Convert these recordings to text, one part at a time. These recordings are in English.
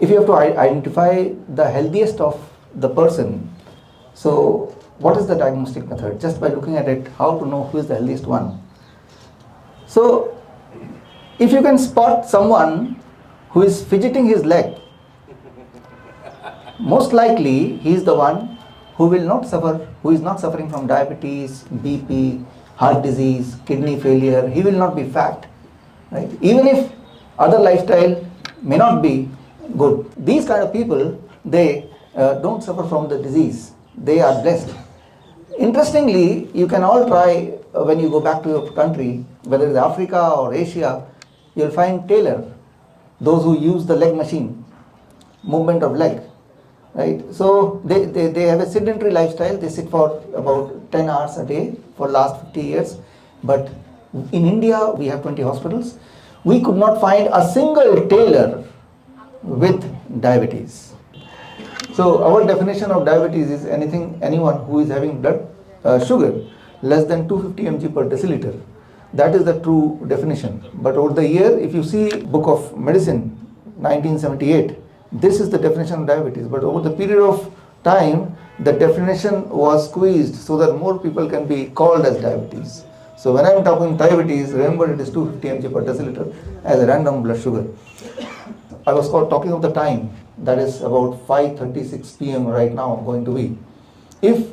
if you have to identify the healthiest of the person, so what is the diagnostic method? Just by looking at it, how to know who is the healthiest one? So if you can spot someone who is fidgeting his leg, most likely he is the one who will not suffer, who is not suffering from diabetes, BP, heart disease, kidney failure. He will not be fat, right? Even if other lifestyle may not be good. These kind of people, they don't suffer from the disease. They are blessed. Interestingly, you can all try when you go back to your country, whether it's Africa or Asia, you'll find tailor, those who use the leg machine, movement of leg, right? So they have a sedentary lifestyle. They sit for about 10 hours a day for last 50 years. But in India, we have 20 hospitals. We could not find a single tailor with diabetes. So our definition of diabetes is anyone who is having blood sugar less than 250 mg per deciliter. That is the true definition. But over the year, if you see Book of Medicine, 1978, this is the definition of diabetes. But over the period of time, the definition was squeezed so that more people can be called as diabetes. So when I am talking diabetes, remember it is 250 mg per deciliter as a random blood sugar. I was talking of the time, that is about 5:36 p.m. right now going to be. If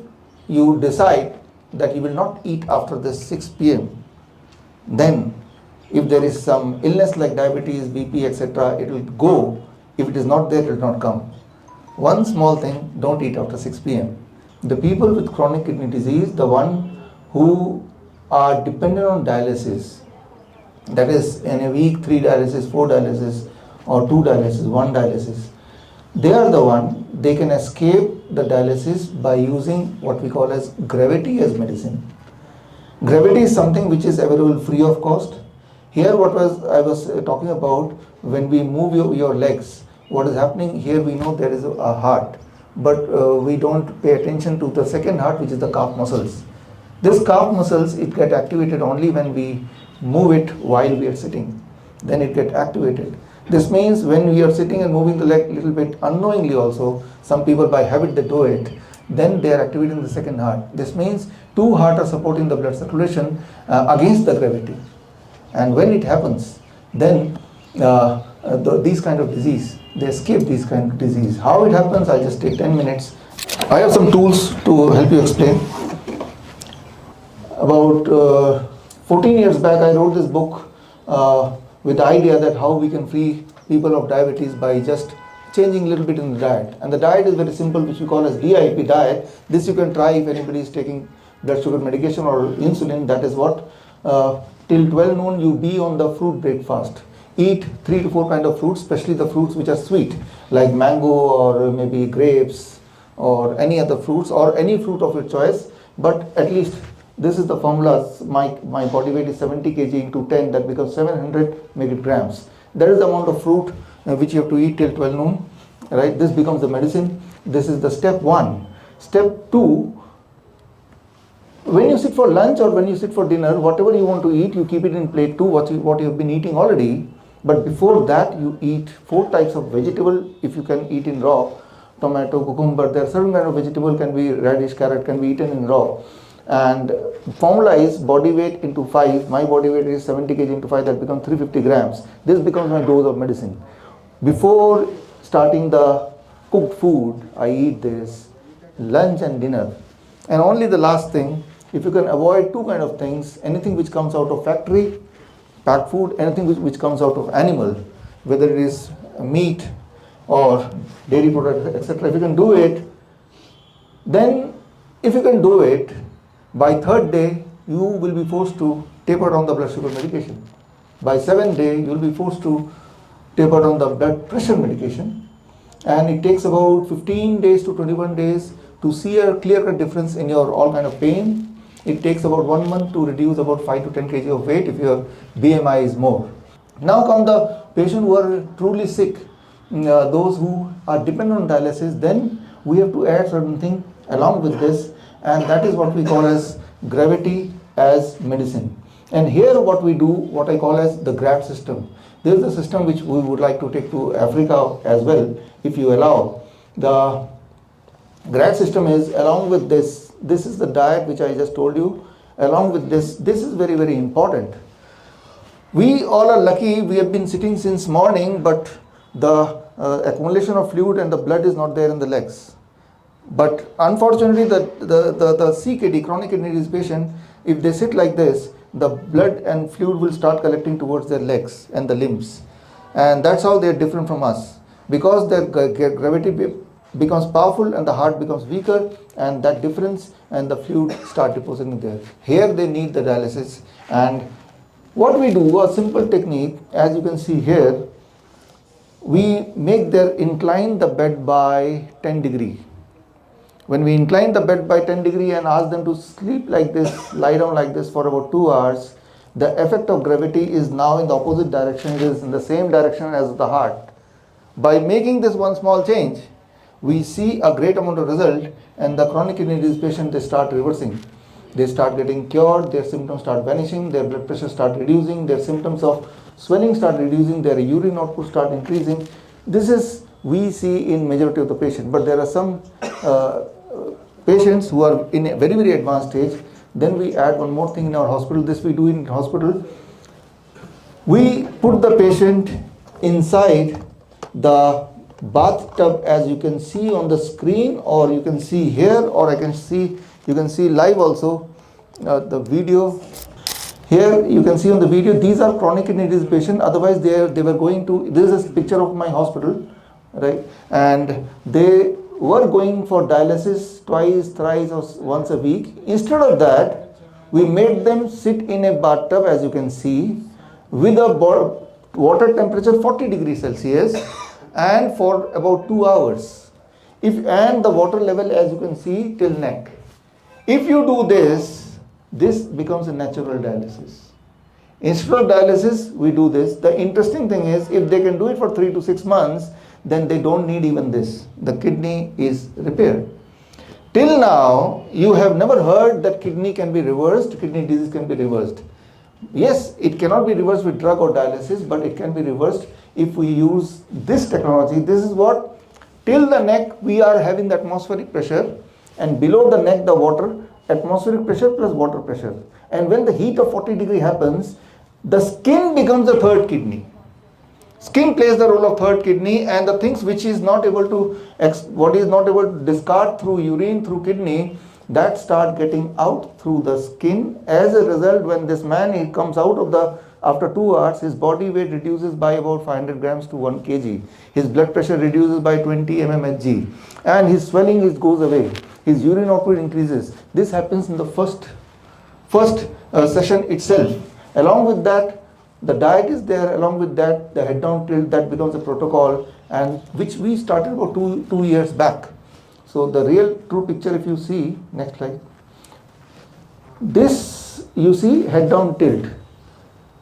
you decide that you will not eat after this 6 p.m., then if there is some illness like diabetes, BP, etc., it will go. If it is not there, it will not come. One small thing, don't eat after 6 p.m. The people with chronic kidney disease, the one who are dependent on dialysis, that is in a week 3 dialysis, 4 dialysis, or 2 dialysis, 1 dialysis, they are the one, they can escape the dialysis by using what we call as gravity as medicine. Gravity is something which is available free of cost. Here I was talking about, when we move your legs, what is happening here, we know there is a heart, but we don't pay attention to the second heart, which is the calf muscles. This calf muscles, it get activated only when we move it while we are sitting. Then it get activated. This means when we are sitting and moving the leg a little bit unknowingly also, some people by habit they do it, then they are activating the second heart. This means 2 hearts are supporting the blood circulation against the gravity. And when it happens, then these kind of disease, they escape these kind of disease. How it happens, I'll just take 10 minutes. I have some tools to help you explain. About 14 years back, I wrote this book with the idea that how we can free people of diabetes by just changing a little bit in the diet. And the diet is very simple, which we call as DIP diet. This you can try if anybody is taking blood sugar medication or insulin. That is what, till 12 noon you be on the fruit breakfast. Eat 3 to 4 kind of fruits, especially the fruits which are sweet, like mango or maybe grapes or any other fruits or any fruit of your choice. But at least this is the formula. My body weight is 70 kg into 10, that becomes 700 grams. That is the amount of fruit which you have to eat till 12 noon, right? This becomes the medicine. This is the step 1. Step 2, when you sit for lunch or when you sit for dinner, whatever you want to eat, you keep it in plate 2, what you have been eating already. But before that, you eat 4 types of vegetable, if you can eat in raw. Tomato, cucumber, there are certain kind of vegetable, can be radish, carrot, can be eaten in raw. And formula is body weight into 5. My body weight is 70 kg into 5, that becomes 350 grams. This becomes my dose of medicine. Before starting the cooked food, I eat this, lunch and dinner. And only the last thing, if you can avoid 2 kind of things, anything which comes out of factory, packed food, anything which comes out of animal, whether it is meat or dairy products, etc. If you can do it, then if you can do it, by 3rd day, you will be forced to taper down the blood sugar medication. By 7th day, you will be forced to taper down the blood pressure medication. And it takes about 15 days to 21 days to see a clear-cut difference in your all kind of pain. It takes about 1 month to reduce about 5 to 10 kg of weight if your BMI is more. Now come the patient who are truly sick, those who are dependent on dialysis. Then we have to add certain thing along with this, and that is what we call as gravity as medicine. And here what we do, what I call as the GRAD system. This is a system which we would like to take to Africa as well, if you allow. The GRAD system is, along with this is the diet which I just told you. Along with this is very, very important. We all are lucky, we have been sitting since morning, but the accumulation of fluid and the blood is not there in the legs. But unfortunately, the CKD, chronic kidney disease patient, if they sit like this, the blood and fluid will start collecting towards their legs and the limbs. And that's how they are different from us. Because their gravity becomes powerful and the heart becomes weaker, and that difference and the fluid start depositing there. Here they need the dialysis. And what we do, a simple technique, as you can see here, we make their incline the bed by 10 degree. When we incline the bed by 10 degree and ask them to sleep like this, lie down like this for about 2 hours, the effect of gravity is now in the opposite direction. It is in the same direction as the heart. By making this one small change, we see a great amount of result, and the chronic kidney disease patient, they start reversing. They start getting cured, their symptoms start vanishing, their blood pressure start reducing, their symptoms of swelling start reducing, their urine output start increasing. This is we see in majority of the patient, but there are some patients who are in a very, very advanced stage. Then we add one more thing in our hospital. This we do in hospital. We put the patient inside the bathtub, as you can see on the screen, or you can see here, or you can see live also the video. Here you can see on the video, these are chronic kidney disease patients. Otherwise they were going to, this is a picture of my hospital, right? And they were going for dialysis twice, thrice, or once a week. Instead of that, we made them sit in a bathtub, as you can see, with a water temperature 40 degrees Celsius, and for about 2 hours. And the water level, as you can see, till neck. If you do this becomes a natural dialysis. Instead of dialysis, we do this. The interesting thing is, if they can do it for 3 to 6 months, then they don't need even this. The kidney is repaired. Till now, you have never heard that kidney can be reversed, kidney disease can be reversed. Yes, it cannot be reversed with drug or dialysis, but it can be reversed if we use this technology. This is what, till the neck, we are having the atmospheric pressure, and below the neck, the water, atmospheric pressure plus water pressure. And when the heat of 40 degree happens, the skin becomes the third kidney. Skin plays the role of third kidney, and the things which is not able to, what is not able to discard through urine, through kidney, that start getting out through the skin. As a result, when this man, he comes out of the, after 2 hours, his body weight reduces by about 500 grams to 1 kg. His blood pressure reduces by 20 mmHg, and his swelling goes away. His urine output increases. This happens in the first session itself. Along with that, the diet is there. Along with that, the head down tilt, that becomes a protocol, and which we started about two years back. So the real true picture, if you see, next slide. This, you see, head down tilt,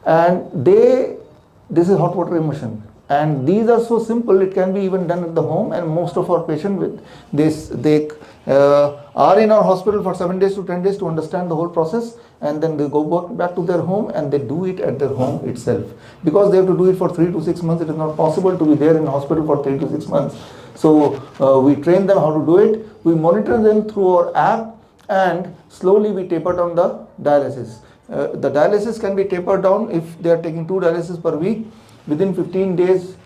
and this is hot water immersion. And these are so simple, it can be even done at the home, and most of our patients with this, they are in our hospital for 7 days to 10 days to understand the whole process, and then they go back to their home and they do it at their home itself. Because they have to do it for 3 to 6 months, it is not possible to be there in hospital for 3 to 6 months. So we train them how to do it, we monitor them through our app, and slowly we taper down the dialysis. The dialysis can be tapered down if they are taking 2 dialysis per week. Within 15 days,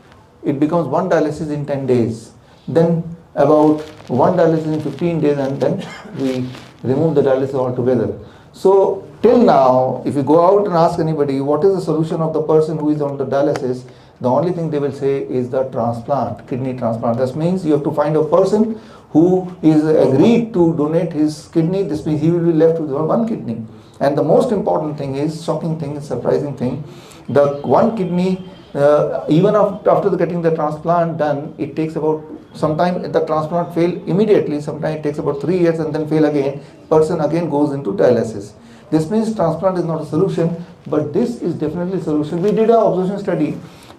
it becomes 1 dialysis in 10 days. Then about 1 dialysis in 15 days, and then we remove the dialysis altogether. So till now, if you go out and ask anybody what is the solution of the person who is on the dialysis, the only thing they will say is the transplant, kidney transplant. That means you have to find a person who is agreed to donate his kidney. This means he will be left with 1 kidney. And the most important thing is, shocking thing, surprising thing, the 1 kidney, even after getting the transplant done, it takes about, sometimes the transplant fail immediately, sometimes it takes about 3 years and then fail again. Person again goes into dialysis. This means transplant is not a solution, but this is definitely a solution. We did an observation study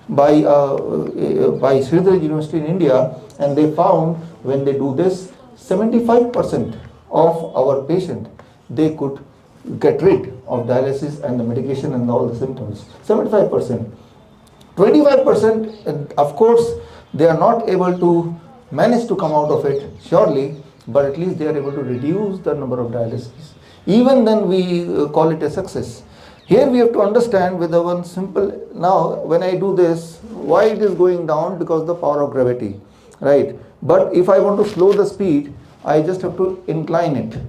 by Sridhar University in India, and they found when they do this, 75% of our patient, they could get rid of dialysis and the medication and all the symptoms. 75%. 25%, of course, they are not able to manage to come out of it, surely, but at least they are able to reduce the number of dialysis. Even then, we call it a success. Here we have to understand with the one simple, now when I do this, why it is going down? Because the power of gravity, right? But if I want to slow the speed, I just have to incline it.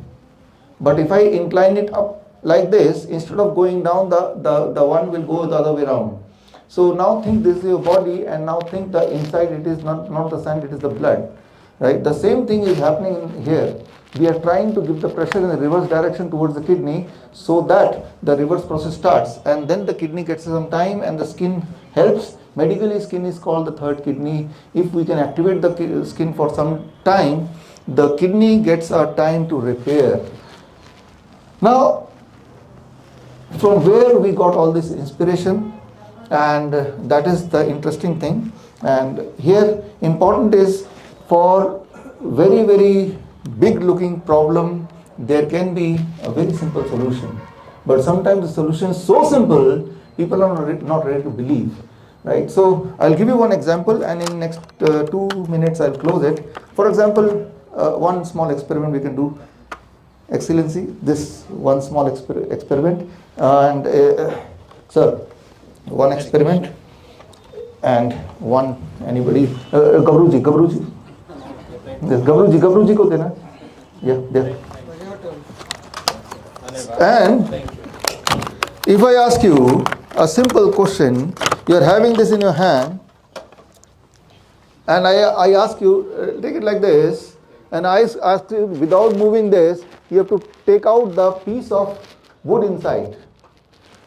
But if I incline it up like this, instead of going down, the one will go the other way around. So now think this is your body, and now think the inside, it is not the sand, it is the blood, right? The same thing is happening here. We are trying to give the pressure in the reverse direction towards the kidney so that the reverse process starts, and then the kidney gets some time and the skin helps. Medically, skin is called the third kidney. If we can activate the skin for some time, the kidney gets a time to repair. Now, from where we got all this inspiration? And that is the interesting thing. And here important is, for very, very big looking problem, there can be a very simple solution. But sometimes the solution is so simple, people are not ready to believe. Right? So I'll give you one example, and in next 2 minutes I'll close it. For example, one small experiment we can do. Excellency, this one small experiment. And sir, one experiment and one, anybody, Gabruji. Yes, Gabruji ko dena. Yeah, there. And if I ask you a simple question, you are having this in your hand, and I ask you, take it like this, and I ask you, without moving this, you have to take out the piece of wood inside.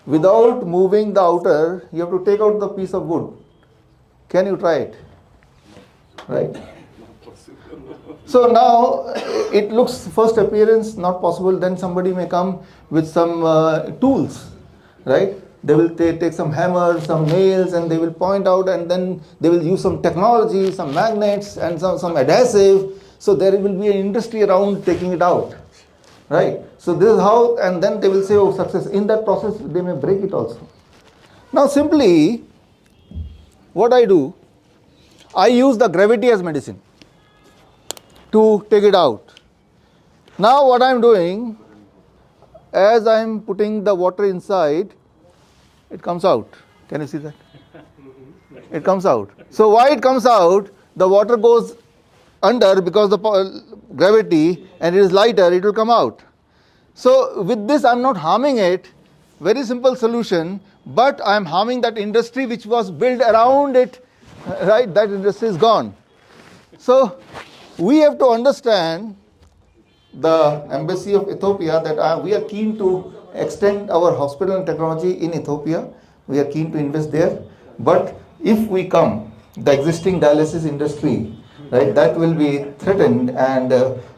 Without moving the outer, you have to take out the piece of wood. Can you try it? Right? So now it looks, first appearance not possible. Then somebody may come with some tools, right? They will take some hammers, some nails, and they will point out, and then they will use some technology, some magnets and some adhesive. So there will be an industry around taking it out. Right? So this is how, and then they will say, oh, success. In that process, they may break it also. Now simply, what I do, I use the gravity as medicine to take it out. Now what I am doing, as I am putting the water inside, it comes out. Can you see that? It comes out. So why it comes out? The water goes under because the gravity, and it is lighter, it will come out. So with this I am not harming it, very simple solution, but I am harming that industry which was built around it, right? That industry is gone. So we have to understand, the Embassy of Ethiopia, that we are keen to extend our hospital and technology in Ethiopia. We are keen to invest there. But if we come, the existing dialysis industry, right, that will be threatened, and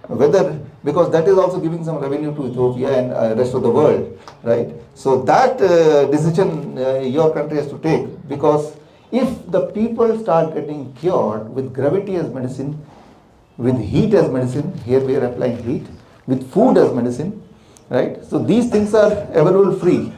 whether, because that is also giving some revenue to Ethiopia and rest of the world, right? So that decision your country has to take, because if the people start getting cured with gravity as medicine, with heat as medicine, here we are applying heat, with food as medicine, right? So these things are available free.